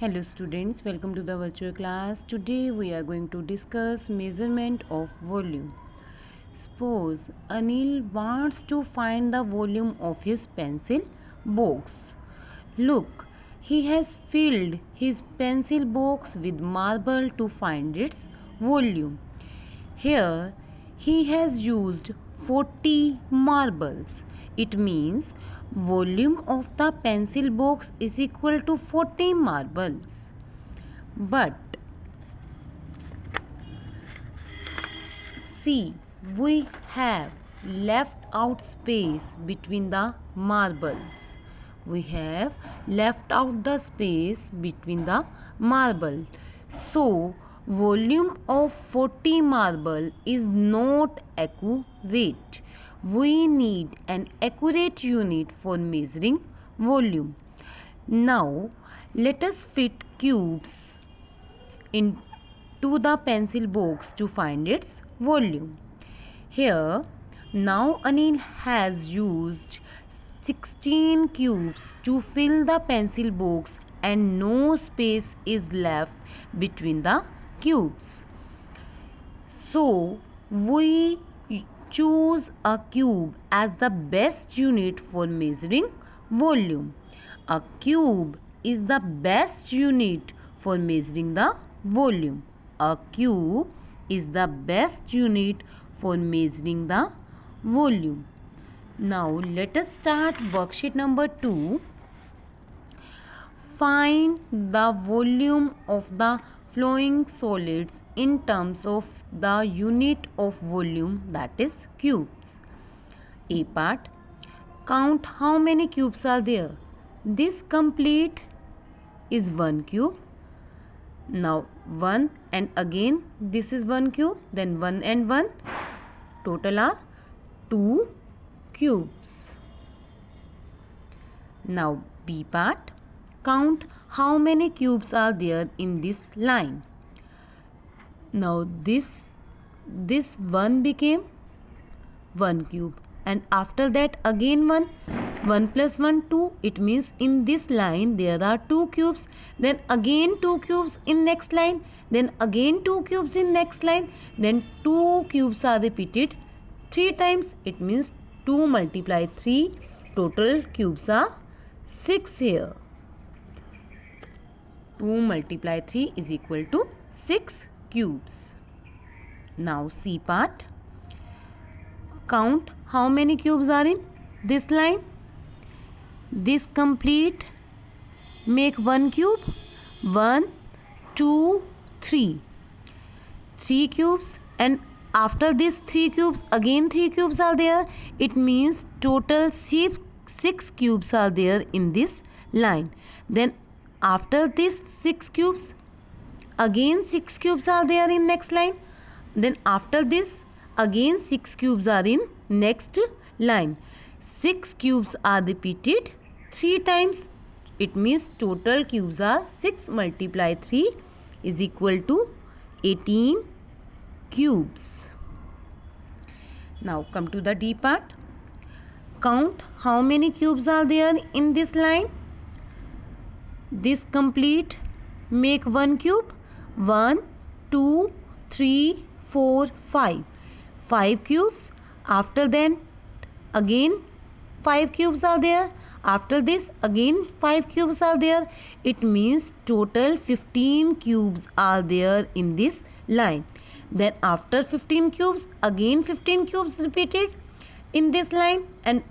Hello students, welcome to the virtual class. Today we are going to discuss measurement of volume. Suppose Anil wants to find the volume of his pencil box. Look, he has filled his pencil box with marble to find its volume. Here he has used 40 marbles. It means volume of the pencil box is equal to 40 marbles. But see, we have left out space between the marbles. We have left out the space between the marble. So, volume of 40 marble is not accurate. We need an accurate unit for measuring volume. Now, let us fit cubes into the pencil box to find its volume. Here, now Anil has used 16 cubes to fill the pencil box and no space is left between the cubes. So, we choose a cube as the best unit for measuring volume. A cube is the best unit for measuring the volume. A cube is the best unit for measuring the volume. Now let us start worksheet number 2. Find the volume of the flowing solids in terms of the unit of volume, that is cubes. A part. Count how many cubes are there. This complete is 1 cube. Now 1 and again this is 1 cube, then 1 and 1. Total are 2 cubes. Now B part. Count how many cubes are there in this line. Now this 1 became 1 cube and after that again 1 plus 1 2. It means in this line there are 2 cubes, then again 2 cubes in next line, then again 2 cubes in next line, then 2 cubes are repeated 3 times. It means 2 multiply 3, total cubes are 6 here. 2 multiply 3 is equal to 6 cubes. Now C part. Count how many cubes are in this line. This complete make 1 cube. 1, 2, 3. 3 cubes, and after this 3 cubes again 3 cubes are there. It means total 6 cubes are there in this line. Then after this 6 cubes again 6 cubes are there in next line. Then after this again 6 cubes are in next line. 6 cubes are repeated 3 times. It means total cubes are 6 multiply 3 is equal to 18 cubes. Now come to the D part. Count how many cubes are there in this line. This complete make 1 cube. 1, 2, 3, 4, 5. 5 cubes. After then again 5 cubes are there. After this again 5 cubes are there. It means total 15 cubes are there in this line. Then after 15 cubes again 15 cubes repeated in this line, and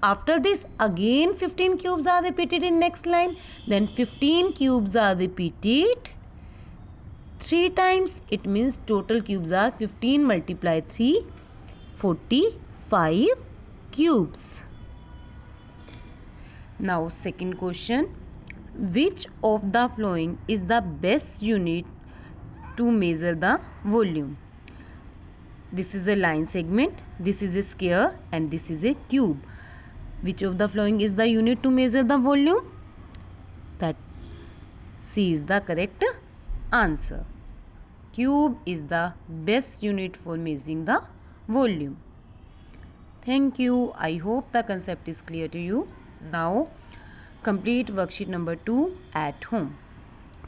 after this again 15 cubes are repeated in next line. Then 15 cubes are repeated 3 times. It means total cubes are 15 multiply 3, 45 cubes. Now second question. Which of the following is the best unit to measure the volume? This is a line segment, this is a square, and this is a cube. Which of the following is the unit to measure the volume? That C is the correct answer. Cube is the best unit for measuring the volume. Thank you. I hope the concept is clear to you. Now complete worksheet number 2 at home.